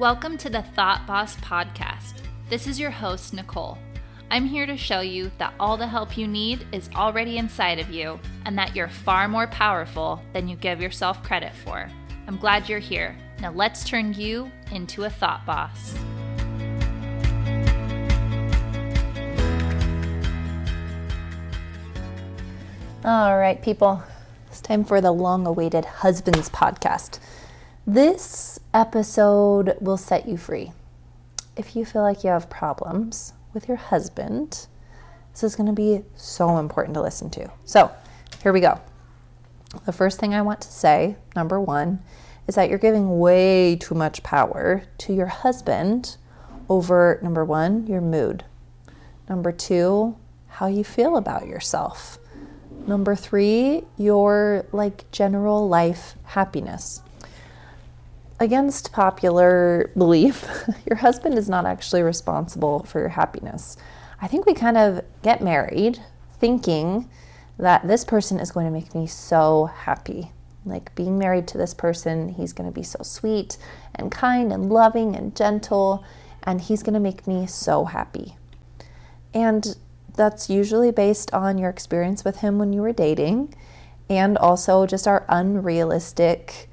Welcome to the Thought Boss Podcast. This is your host, Nicole. I'm here to show you that all the help you need is already inside of you and that you're far more powerful than you give yourself credit for. I'm glad you're here. Now let's turn you into a thought boss. All right, people. It's time for the long-awaited Husbands Podcast. This episode will set you free. If you feel like you have problems with your husband, this is going to be so important to listen to. So, here we go. The first thing I want to say, number one, is that you're giving way too much power to your husband over, number one, your mood. Number two, how you feel about yourself. Number three, your general life happiness. Against popular belief, your husband is not actually responsible for your happiness. I think we kind of get married thinking that this person is going to make me so happy. Like being married to this person, he's going to be so sweet and kind and loving and gentle, and he's going to make me so happy. And that's usually based on your experience with him when you were dating, and also just our unrealistic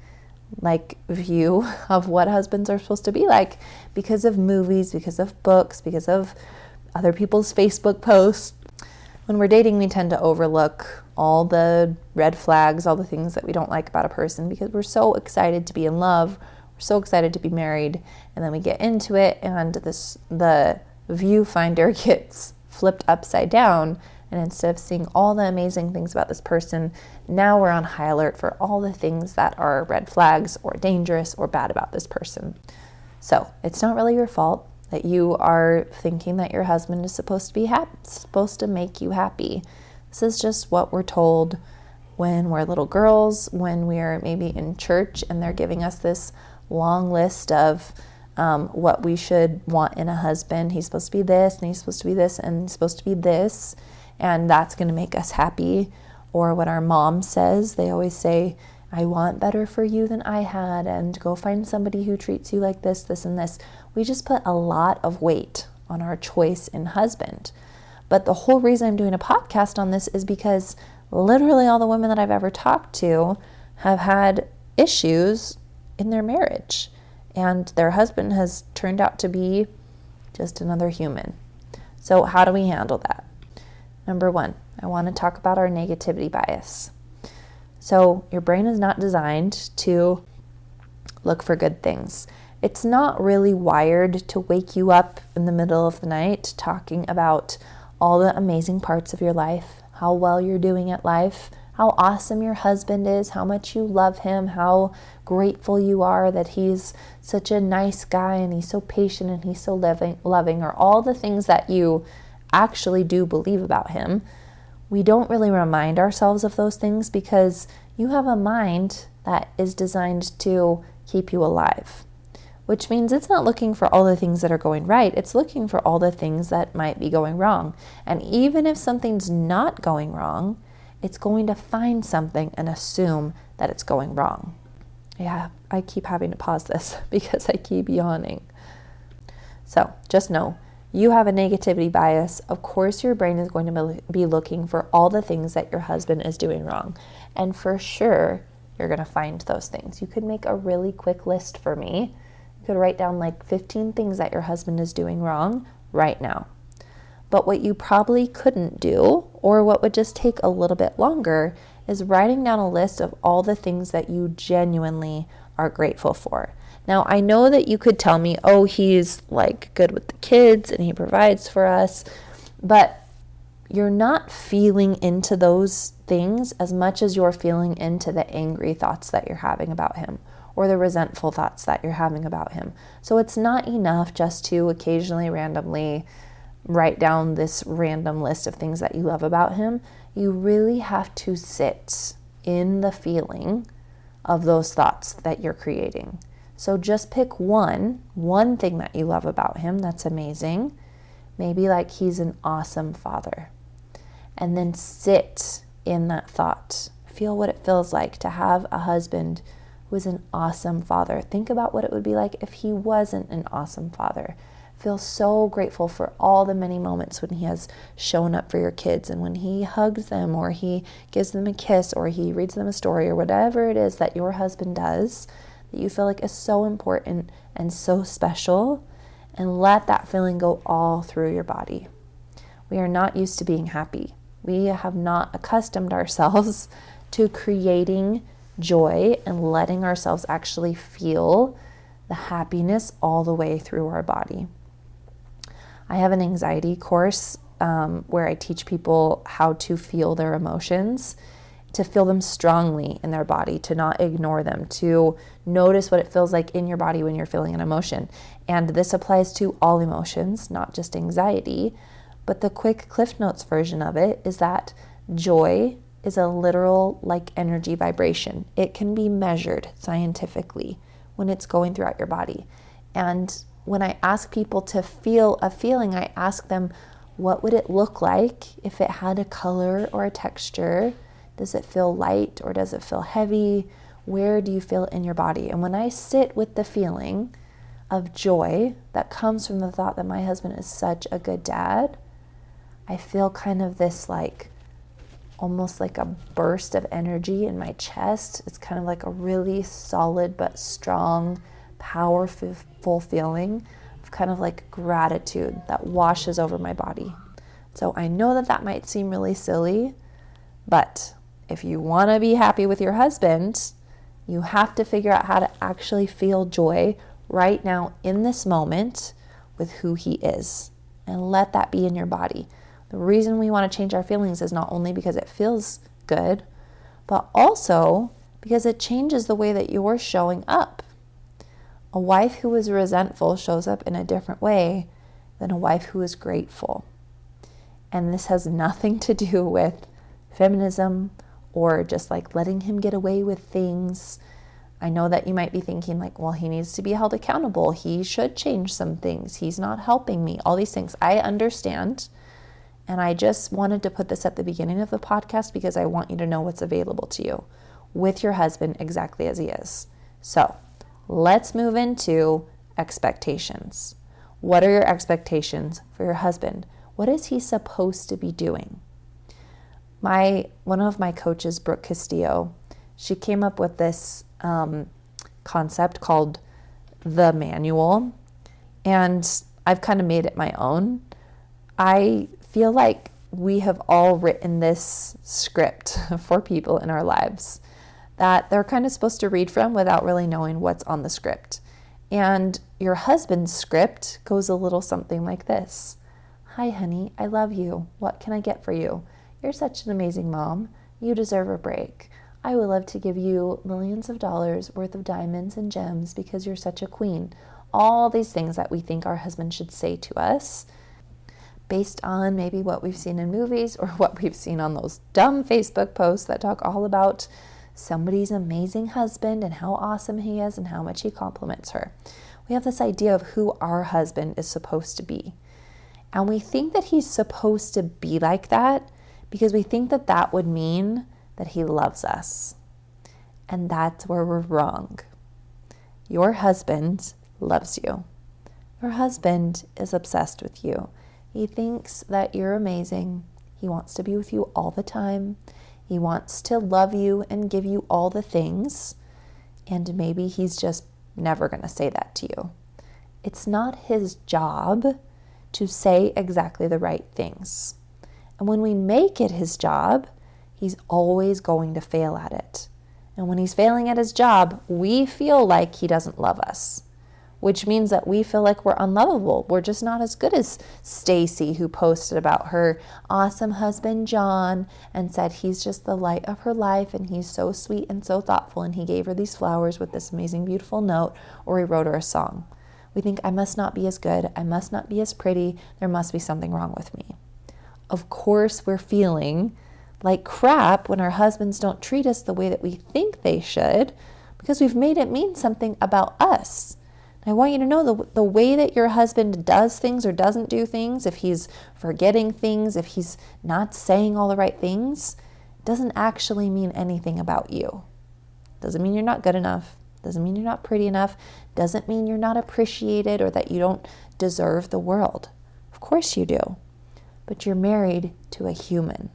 view of what husbands are supposed to be like because of movies, because of books, because of other people's Facebook posts. When we're dating, we tend to overlook all the red flags, all the things that we don't like about a person because we're so excited to be in love, we're so excited to be married, and then we get into it and the viewfinder gets flipped upside down, and instead of seeing all the amazing things about this person, now we're on high alert for all the things that are red flags or dangerous or bad about this person. So it's not really your fault that you are thinking that your husband is supposed to be supposed to make you happy. This is just what we're told when we're little girls, when we're maybe in church and they're giving us this long list of what we should want in a husband. He's supposed to be this, and he's supposed to be this, and he's supposed to be this, and that's going to make us happy. Or what our mom says, they always say, I want better for you than I had, and go find somebody who treats you like this, this, and this. We just put a lot of weight on our choice in husband. But the whole reason I'm doing a podcast on this is because literally all the women that I've ever talked to have had issues in their marriage. And their husband has turned out to be just another human. So how do we handle that? Number one, I want to talk about our negativity bias. So your brain is not designed to look for good things. It's not really wired to wake you up in the middle of the night talking about all the amazing parts of your life, how well you're doing at life, how awesome your husband is, how much you love him, how grateful you are that he's such a nice guy and he's so patient and he's so loving, or all the things that you actually do believe about him. We don't really remind ourselves of those things because you have a mind that is designed to keep you alive, which means it's not looking for all the things that are going right. It's looking for all the things that might be going wrong. And even if something's not going wrong, it's going to find something and assume that it's going wrong. Yeah, I keep having to pause this because I keep yawning. So just know, you have a negativity bias. Of course, your brain is going to be looking for all the things that your husband is doing wrong. And for sure, you're going to find those things. You could make a really quick list for me. You could write down 15 things that your husband is doing wrong right now. But what you probably couldn't do, or what would just take a little bit longer, is writing down a list of all the things that you genuinely are grateful for. Now, I know that you could tell me, oh, he's good with the kids and he provides for us, but you're not feeling into those things as much as you're feeling into the angry thoughts that you're having about him or the resentful thoughts that you're having about him. So it's not enough just to occasionally randomly write down this random list of things that you love about him. You really have to sit in the feeling of those thoughts that you're creating. So just pick one thing that you love about him that's amazing. Maybe he's an awesome father. And then sit in that thought. Feel what it feels like to have a husband who is an awesome father. Think about what it would be like if he wasn't an awesome father. Feel so grateful for all the many moments when he has shown up for your kids and when he hugs them or he gives them a kiss or he reads them a story or whatever it is that your husband does that you feel like is so important and so special, and let that feeling go all through your body. We are not used to being happy. We have not accustomed ourselves to creating joy and letting ourselves actually feel the happiness all the way through our body. I have an anxiety course where I teach people how to feel their emotions, to feel them strongly in their body, to not ignore them, to notice what it feels like in your body when you're feeling an emotion. And this applies to all emotions, not just anxiety. But the quick Cliff Notes version of it is that joy is a literal energy vibration. It can be measured scientifically when it's going throughout your body. And when I ask people to feel a feeling, I ask them, what would it look like if it had a color or a texture? Does it feel light or does it feel heavy? Where do you feel it in your body? And when I sit with the feeling of joy that comes from the thought that my husband is such a good dad, I feel kind of this almost like a burst of energy in my chest. It's kind of like a really solid but strong, powerful feeling of kind of like gratitude that washes over my body. So I know that might seem really silly, but if you want to be happy with your husband, you have to figure out how to actually feel joy right now in this moment with who he is, and let that be in your body. The reason we want to change our feelings is not only because it feels good, but also because it changes the way that you're showing up. A wife who is resentful shows up in a different way than a wife who is grateful. And this has nothing to do with feminism or just letting him get away with things. I know that you might be thinking well, he needs to be held accountable. He should change some things. He's not helping me. All these things. I understand. And I just wanted to put this at the beginning of the podcast because I want you to know what's available to you with your husband exactly as he is. So let's move into expectations. What are your expectations for your husband? What is he supposed to be doing? One of my coaches, Brooke Castillo, she came up with this concept called the manual, and I've kind of made it my own. I feel like we have all written this script for people in our lives that they're kind of supposed to read from without really knowing what's on the script. And your husband's script goes a little something like this. Hi, honey, I love you. What can I get for you? You're such an amazing mom. You deserve a break. I would love to give you millions of dollars worth of diamonds and gems because you're such a queen. All these things that we think our husband should say to us based on maybe what we've seen in movies or what we've seen on those dumb Facebook posts that talk all about somebody's amazing husband and how awesome he is and how much he compliments her. We have this idea of who our husband is supposed to be. And we think that he's supposed to be like that because we think that would mean that he loves us. And that's where we're wrong. Your husband loves you. Your husband is obsessed with you. He thinks that you're amazing. He wants to be with you all the time. He wants to love you and give you all the things. And maybe he's just never going to say that to you. It's not his job to say exactly the right things. And when we make it his job, he's always going to fail at it. And when he's failing at his job, we feel like he doesn't love us, which means that we feel like we're unlovable. We're just not as good as Stacy, who posted about her awesome husband, John, and said he's just the light of her life and he's so sweet and so thoughtful and he gave her these flowers with this amazing, beautiful note, or he wrote her a song. We think, I must not be as good. I must not be as pretty. There must be something wrong with me. Of course, we're feeling like crap when our husbands don't treat us the way that we think they should because we've made it mean something about us. I want you to know the way that your husband does things or doesn't do things, if he's forgetting things, if he's not saying all the right things, doesn't actually mean anything about you. Doesn't mean you're not good enough. Doesn't mean you're not pretty enough. Doesn't mean you're not appreciated or that you don't deserve the world. Of course you do. But you're married to a human.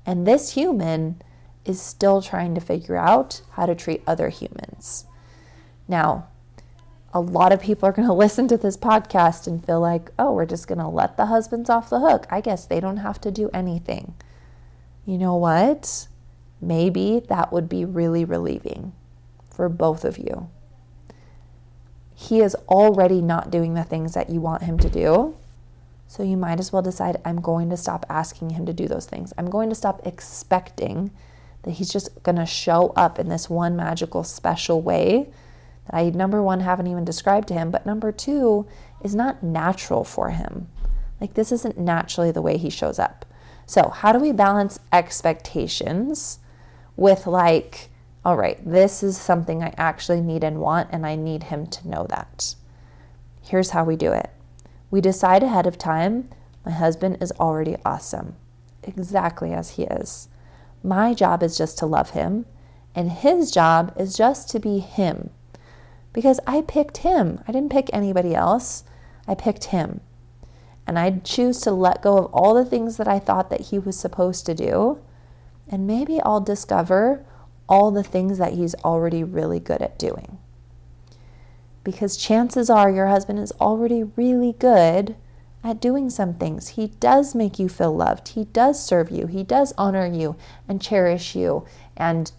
And this human is still trying to figure out how to treat other humans. Now, a lot of people are going to listen to this podcast and feel like, oh, we're just going to let the husbands off the hook. I guess they don't have to do anything. You know what? Maybe that would be really relieving for both of you. He is already not doing the things that you want him to do. So you might as well decide, I'm going to stop asking him to do those things. I'm going to stop expecting that he's just going to show up in this one magical, special way that I, number one, haven't even described to him, but number two, is not natural for him. Like, this isn't naturally the way he shows up. So how do we balance expectations with like, all right, this is something I actually need and want, and I need him to know that. Here's how we do it. We decide ahead of time, my husband is already awesome, exactly as he is. My job is just to love him, and his job is just to be him. Because I picked him. I didn't pick anybody else. I picked him. And I'd choose to let go of all the things that I thought that he was supposed to do. And maybe I'll discover all the things that he's already really good at doing. Because chances are your husband is already really good at doing some things. He does make you feel loved. He does serve you. He does honor you and cherish you. And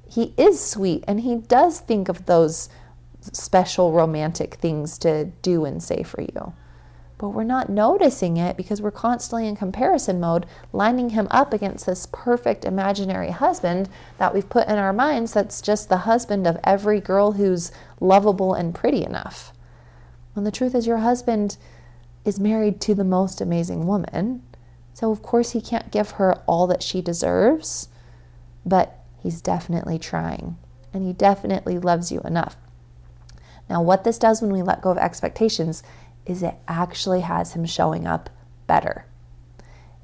he is sweet. And he does think of those special romantic things to do and say for you. But we're not noticing it because we're constantly in comparison mode, lining him up against this perfect imaginary husband that we've put in our minds that's just the husband of every girl who's lovable and pretty enough. When the truth is your husband is married to the most amazing woman. So of course he can't give her all that she deserves, but he's definitely trying, and he definitely loves you enough. Now, what this does when we let go of expectations is it actually has him showing up better.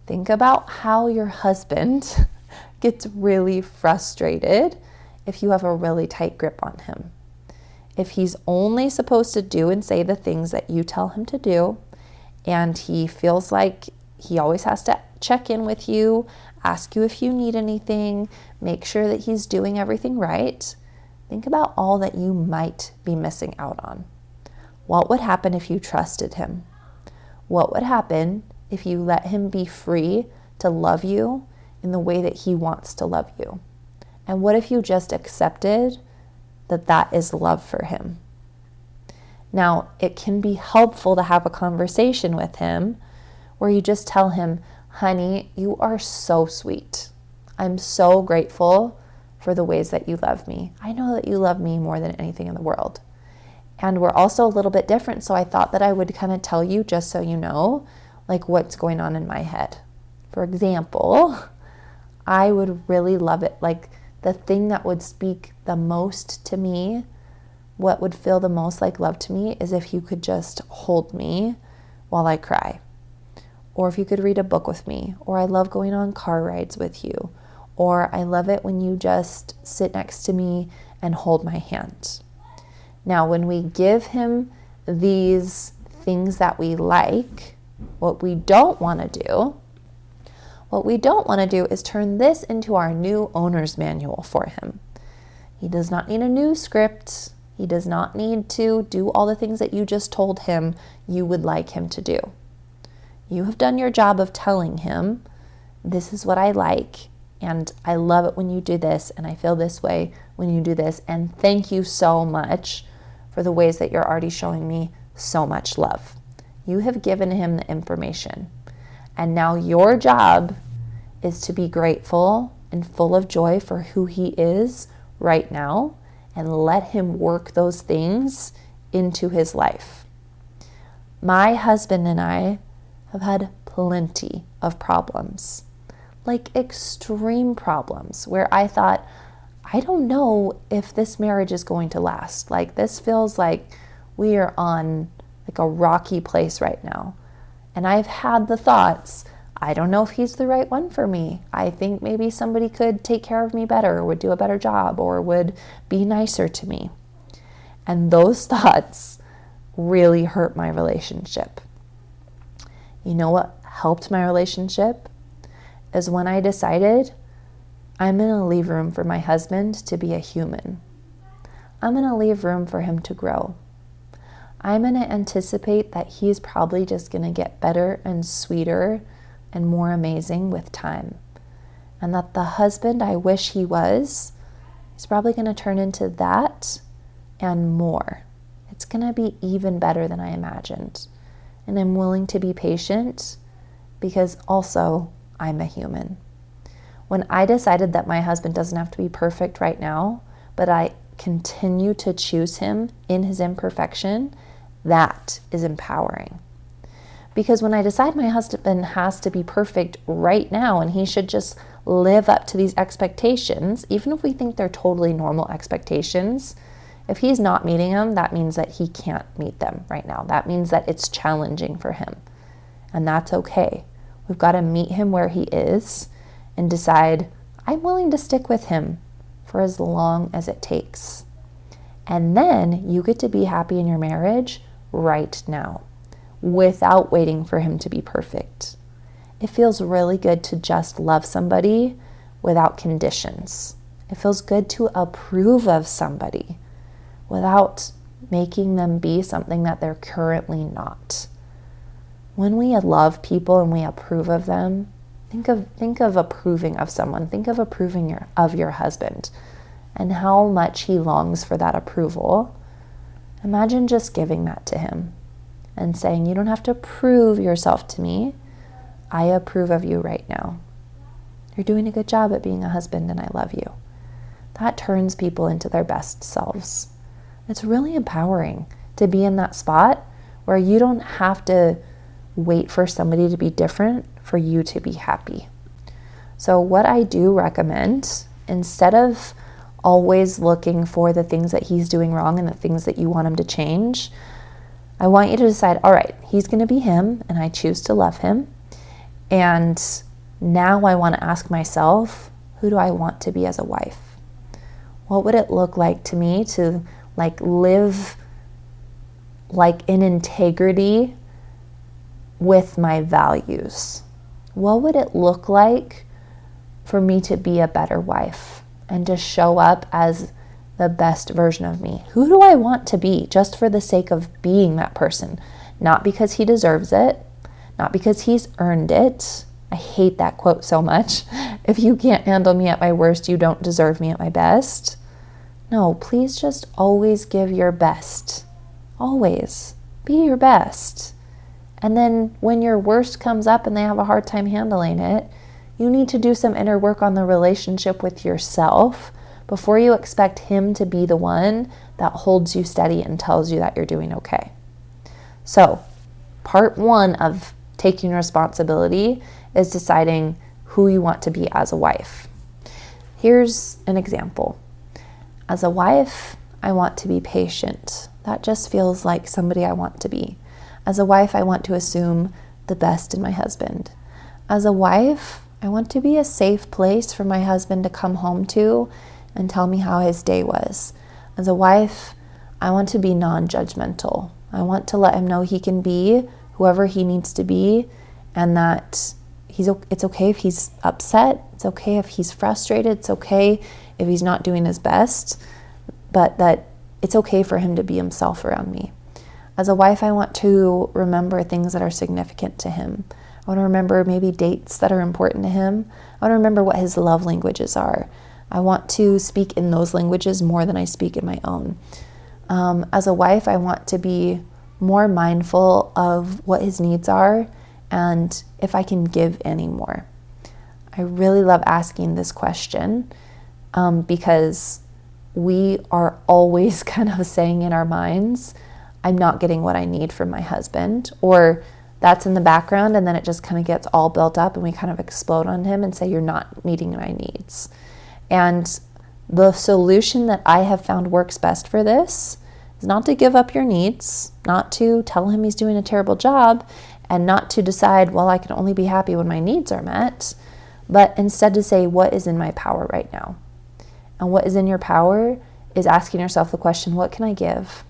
Think about how your husband gets really frustrated if you have a really tight grip on him. If he's only supposed to do and say the things that you tell him to do, and he feels like he always has to check in with you, ask you if you need anything, make sure that he's doing everything right, think about all that you might be missing out on. What would happen if you trusted him? What would happen if you let him be free to love you in the way that he wants to love you? And what if you just accepted that that is love for him? Now, it can be helpful to have a conversation with him where you just tell him, honey, you are so sweet. I'm so grateful for the ways that you love me. I know that you love me more than anything in the world. And we're also a little bit different, so I thought that I would kind of tell you, just so you know, like what's going on in my head. For example, I would really love it, like the thing that would speak the most to me, what would feel the most like love to me, is if you could just hold me while I cry. Or if you could read a book with me. Or I love going on car rides with you. Or I love it when you just sit next to me and hold my hand. Now, when we give him these things that we like, what we don't want to do is turn this into our new owner's manual for him. He does not need a new script. He does not need to do all the things that you just told him you would like him to do. You have done your job of telling him, this is what I like, and I love it when you do this, and I feel this way when you do this, and thank you so much for the ways that you're already showing me so much love. You have given him the information. And now your job is to be grateful and full of joy for who he is right now, and let him work those things into his life. My husband and I have had plenty of problems, like extreme problems, where I thought, I don't know if this marriage is going to last. Like, this feels like we are on like a rocky place right now. And I've had the thoughts, I don't know if he's the right one for me. I think maybe somebody could take care of me better, or would do a better job, or would be nicer to me. And those thoughts really hurt my relationship. You know what helped my relationship? Is when I decided I'm going to leave room for my husband to be a human. I'm going to leave room for him to grow. I'm going to anticipate that he's probably just going to get better and sweeter and more amazing with time. And that the husband I wish he was, he's probably going to turn into that and more. It's going to be even better than I imagined. And I'm willing to be patient because also I'm a human. When I decided that my husband doesn't have to be perfect right now, but I continue to choose him in his imperfection, that is empowering. Because when I decide my husband has to be perfect right now and he should just live up to these expectations, even if we think they're totally normal expectations, if he's not meeting them, that means that he can't meet them right now. That means that it's challenging for him. And that's okay. We've got to meet him where he is and decide, I'm willing to stick with him for as long as it takes. And then you get to be happy in your marriage right now without waiting for him to be perfect. It feels really good to just love somebody without conditions. It feels good to approve of somebody without making them be something that they're currently not. When we love people and we approve of them, think of approving of someone. Think of approving of your husband and how much he longs for that approval. Imagine just giving that to him and saying, you don't have to prove yourself to me. I approve of you right now. You're doing a good job at being a husband and I love you. That turns people into their best selves. It's really empowering to be in that spot where you don't have to wait for somebody to be different for you to be happy. So what I do recommend, instead of always looking for the things that he's doing wrong and the things that you want him to change, I want you to decide, all right, he's going to be him and I choose to love him. And now I want to ask myself, who do I want to be as a wife? What would it look like to me to live in integrity with my values? What would it look like for me to be a better wife and to show up as the best version of me? Who do I want to be just for the sake of being that person? Not because he deserves it, not because he's earned it. I hate that quote so much. If you can't handle me at my worst, you don't deserve me at my best. No, please just always give your best. Always. Be your best. And then when your worst comes up and they have a hard time handling it, you need to do some inner work on the relationship with yourself before you expect him to be the one that holds you steady and tells you that you're doing okay. So, part 1 of taking responsibility is deciding who you want to be as a wife. Here's an example. As a wife, I want to be patient. That just feels like somebody I want to be. As a wife, I want to assume the best in my husband. As a wife, I want to be a safe place for my husband to come home to and tell me how his day was. As a wife, I want to be non-judgmental. I want to let him know he can be whoever he needs to be and that it's okay if he's upset. It's okay if he's frustrated. It's okay if he's not doing his best, but that it's okay for him to be himself around me. As a wife, I want to remember things that are significant to him. I want to remember maybe dates that are important to him. I want to remember what his love languages are. I want to speak in those languages more than I speak in my own. As a wife, I want to be more mindful of what his needs are and if I can give any more. I really love asking this question because we are always kind of saying in our minds, I'm not getting what I need from my husband, or that's in the background and then it just kind of gets all built up and we kind of explode on him and say, you're not meeting my needs. And the solution that I have found works best for this is not to give up your needs, not to tell him he's doing a terrible job, and not to decide, well, I can only be happy when my needs are met, but instead to say, what is in my power right now? And what is in your power is asking yourself the question, what can I give?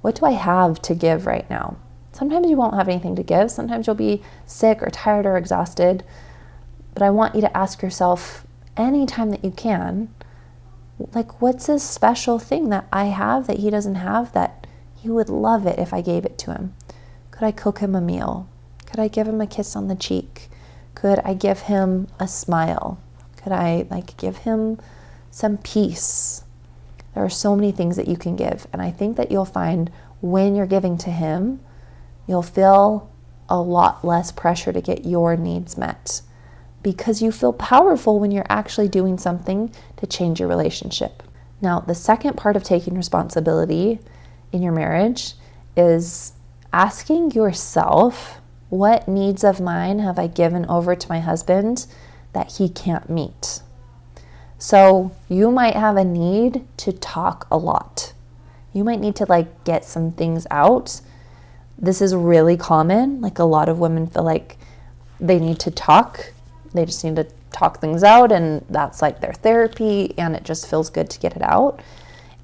What do I have to give right now? Sometimes you won't have anything to give. Sometimes you'll be sick or tired or exhausted. But I want you to ask yourself anytime that you can, like, what's this special thing that I have that he doesn't have that he would love it if I gave it to him? Could I cook him a meal? Could I give him a kiss on the cheek? Could I give him a smile? Could I give him some peace? There are so many things that you can give. And I think that you'll find when you're giving to him, you'll feel a lot less pressure to get your needs met, because you feel powerful when you're actually doing something to change your relationship. Now, the second part of taking responsibility in your marriage is asking yourself, what needs of mine have I given over to my husband that he can't meet? So you might have a need to talk a lot. You might need to get some things out. This is really common. A lot of women feel like they need to talk. They just need to talk things out, and that's their therapy, and it just feels good to get it out.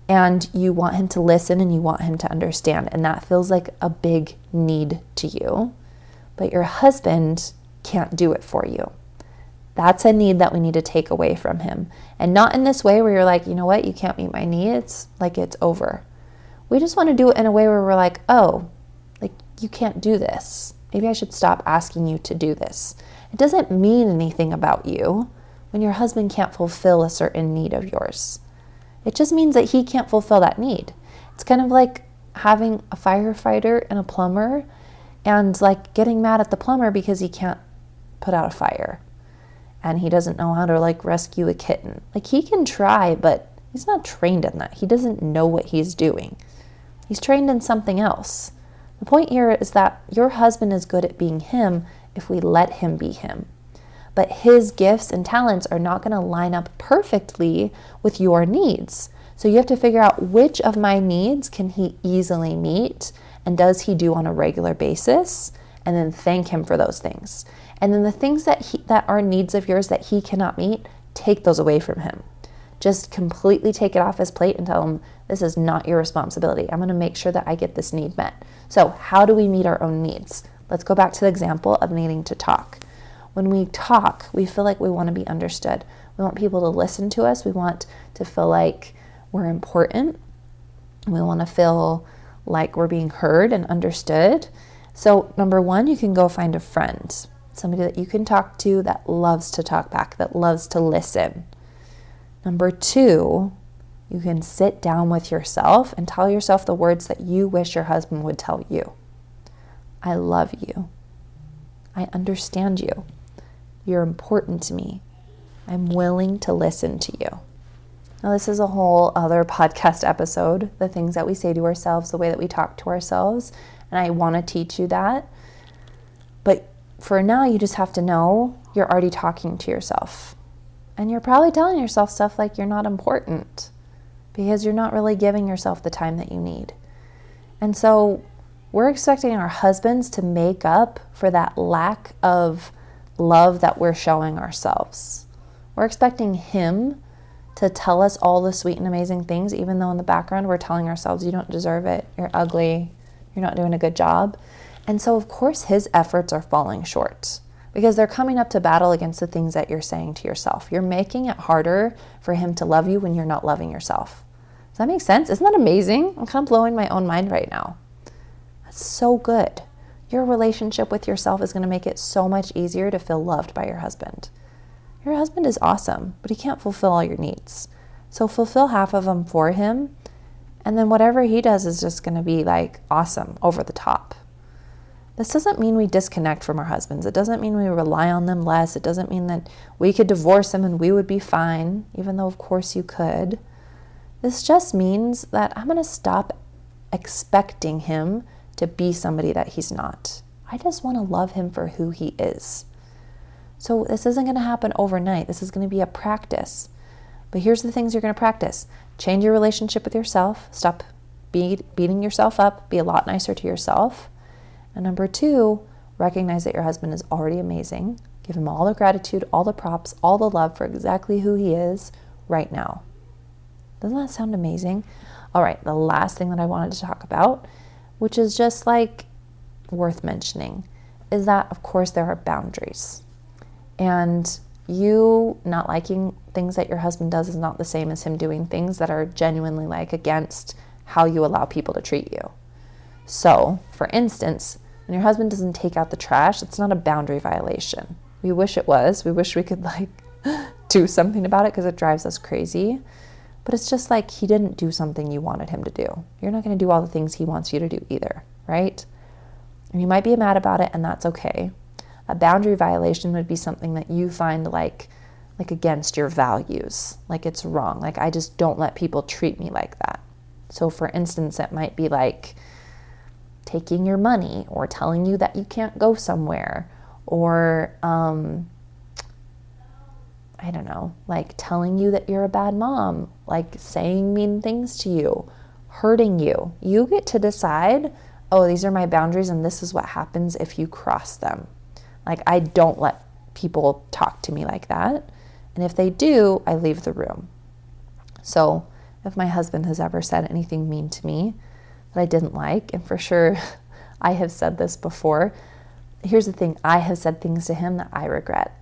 And you want him to listen, and you want him to understand, and that feels like a big need to you. But your husband can't do it for you. That's a need that we need to take away from him. And not in this way where you're like, you know what, you can't meet my needs, it's over. We just want to do it in a way where we're like, oh, you can't do this. Maybe I should stop asking you to do this. It doesn't mean anything about you when your husband can't fulfill a certain need of yours. It just means that he can't fulfill that need. It's kind of like having a firefighter and a plumber, and getting mad at the plumber because he can't put out a fire and he doesn't know how to rescue a kitten. He can try, but he's not trained in that. He doesn't know what he's doing. He's trained in something else. The point here is that your husband is good at being him if we let him be him. But his gifts and talents are not going to line up perfectly with your needs. So you have to figure out which of my needs can he easily meet, and does he do on a regular basis, and then thank him for those things. And then the things that are needs of yours that he cannot meet, take those away from him. Just completely take it off his plate and tell him, this is not your responsibility. I'm going to make sure that I get this need met. So how do we meet our own needs? Let's go back to the example of needing to talk. When we talk, we feel like we want to be understood. We want people to listen to us. We want to feel like we're important. We want to feel like we're being heard and understood. So number one, you can go find a friend, somebody that you can talk to that loves to talk back, that loves to listen. Number two, you can sit down with yourself and tell yourself the words that you wish your husband would tell you. I love you. I understand you. You're important to me. I'm willing to listen to you. Now, this is a whole other podcast episode, the things that we say to ourselves, the way that we talk to ourselves, and I want to teach you that. But for now, you just have to know you're already talking to yourself. And you're probably telling yourself stuff like you're not important because you're not really giving yourself the time that you need. And so we're expecting our husbands to make up for that lack of love that we're showing ourselves. We're expecting him to tell us all the sweet and amazing things, even though in the background we're telling ourselves, you don't deserve it, you're ugly, you're not doing a good job. And so of course his efforts are falling short because they're coming up to battle against the things that you're saying to yourself. You're making it harder for him to love you when you're not loving yourself. Does that make sense? Isn't that amazing? I'm kind of blowing my own mind right now. That's so good. Your relationship with yourself is going to make it so much easier to feel loved by your husband. Your husband is awesome, but he can't fulfill all your needs. So fulfill half of them for him, and then whatever he does is just going to be awesome, over the top. This doesn't mean we disconnect from our husbands. It doesn't mean we rely on them less. It doesn't mean that we could divorce them and we would be fine, even though of course you could. This just means that I'm going to stop expecting him to be somebody that he's not. I just want to love him for who he is. So this isn't going to happen overnight. This is going to be a practice. But here's the things you're going to practice. Change your relationship with yourself. Stop beating yourself up. Be a lot nicer to yourself. And number two, recognize that your husband is already amazing. Give him all the gratitude, all the props, all the love for exactly who he is right now. Doesn't that sound amazing? All right, the last thing that I wanted to talk about, which is just like worth mentioning, is that of course there are boundaries. And you not liking things that your husband does is not the same as him doing things that are genuinely like against how you allow people to treat you. So, for instance, when your husband doesn't take out the trash, it's not a boundary violation. We wish it was. We wish we could like do something about it because it drives us crazy. But it's just like he didn't do something you wanted him to do. You're not going to do all the things he wants you to do either, right? And you might be mad about it, and that's okay. A boundary violation would be something that you find like against your values, like it's wrong. Like, I just don't let people treat me like that. So for instance, it might be like taking your money or telling you that you can't go somewhere, or I don't know, like telling you that you're a bad mom, like saying mean things to you, hurting you. You get to decide, oh, these are my boundaries and this is what happens if you cross them. Like, I don't let people talk to me like that. And if they do, I leave the room. So if my husband has ever said anything mean to me that I didn't like, and for sure I have said this before, here's the thing, I have said things to him that I regret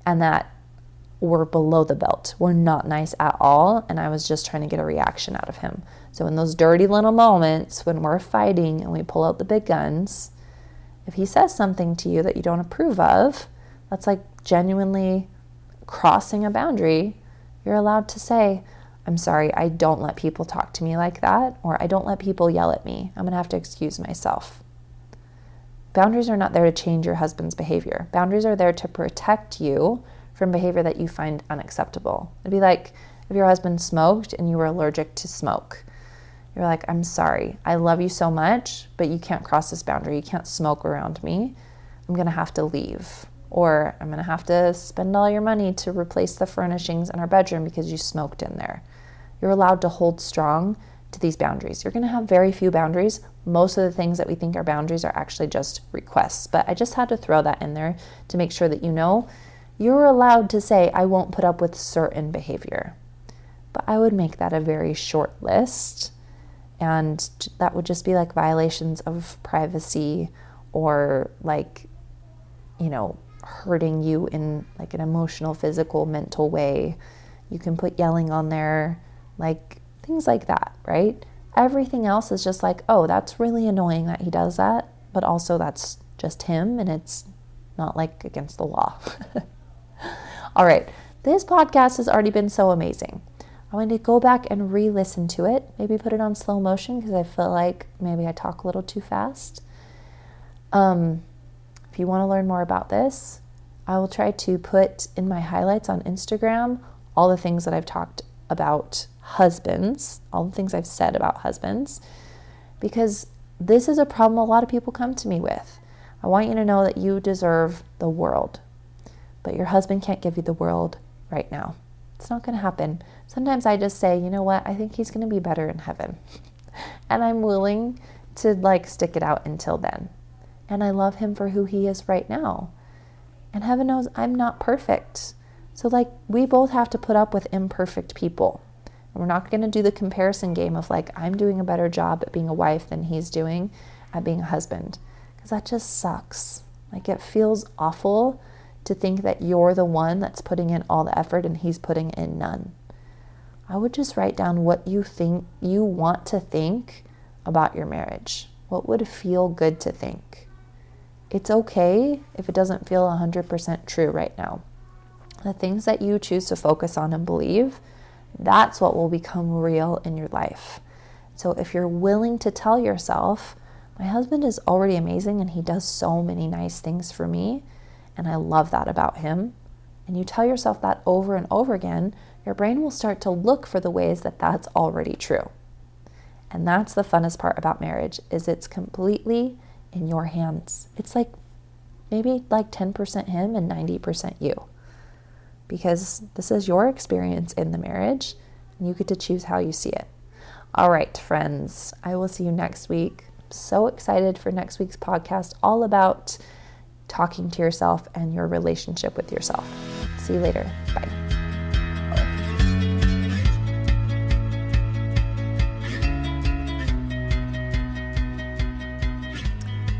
and that were below the belt, were not nice at all, and I was just trying to get a reaction out of him. So in those dirty little moments when we're fighting and we pull out the big guns, if he says something to you that you don't approve of, that's like genuinely crossing a boundary, you're allowed to say, I'm sorry, I don't let people talk to me like that, or I don't let people yell at me. I'm going to have to excuse myself. Boundaries are not there to change your husband's behavior. Boundaries are there to protect you from behavior that you find unacceptable. It'd be like if your husband smoked and you were allergic to smoke. You're like, I'm sorry, I love you so much, but you can't cross this boundary. You can't smoke around me. I'm going to have to leave. Or I'm going to have to spend all your money to replace the furnishings in our bedroom because you smoked in there. You're allowed to hold strong to these boundaries. You're going to have very few boundaries. Most of the things that we think are boundaries are actually just requests. But I just had to throw that in there to make sure that you know you're allowed to say, I won't put up with certain behavior. But I would make that a very short list. And that would just be like violations of privacy, or like, you know, hurting you in like an emotional, physical, mental way. You can put yelling on there, like things like that, right? Everything else is just like, oh, that's really annoying that he does that, but also that's just him and it's not like against the law. All right, this podcast has already been so amazing. I want to go back and re-listen to it, maybe put it on slow motion because I feel like maybe I talk a little too fast. If you want to learn more about this, I will try to put in my highlights on Instagram all the things that I've talked about husbands, all the things I've said about husbands, because this is a problem a lot of people come to me with. I want you to know that you deserve the world, but your husband can't give you the world right now. It's not going to happen. Sometimes I just say, you know what, I think he's going to be better in heaven. And I'm willing to like stick it out until then. And I love him for who he is right now. And heaven knows I'm not perfect. So like we both have to put up with imperfect people. And we're not going to do the comparison game of like, I'm doing a better job at being a wife than he's doing at being a husband. Because that just sucks. Like it feels awful to think that you're the one that's putting in all the effort and he's putting in none. I would just write down what you think you want to think about your marriage. What would feel good to think? It's okay if it doesn't feel 100% true right now. The things that you choose to focus on and believe, that's what will become real in your life. So if you're willing to tell yourself, my husband is already amazing and he does so many nice things for me, and I love that about him, and you tell yourself that over and over again, your brain will start to look for the ways that that's already true. And that's the funnest part about marriage, is it's completely in your hands. It's like maybe like 10% him and 90% you, because this is your experience in the marriage and you get to choose how you see it. All right, friends, I will see you next week. I'm so excited for next week's podcast, all about talking to yourself and your relationship with yourself. See you later. Bye.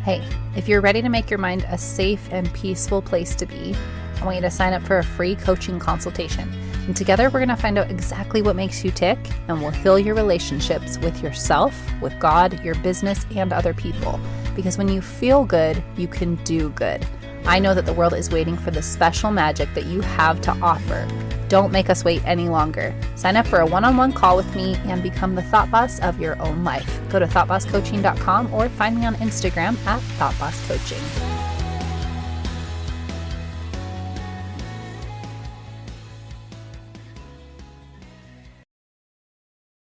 Hey, if you're ready to make your mind a safe and peaceful place to be, I want you to sign up for a free coaching consultation. And together we're going to find out exactly what makes you tick, and we'll heal your relationships with yourself, with God, your business, and other people. Because when you feel good, you can do good. I know that the world is waiting for the special magic that you have to offer. Don't make us wait any longer. Sign up for a one-on-one call with me and become the thought boss of your own life. Go to thoughtbosscoaching.com or find me on Instagram at thoughtbosscoaching.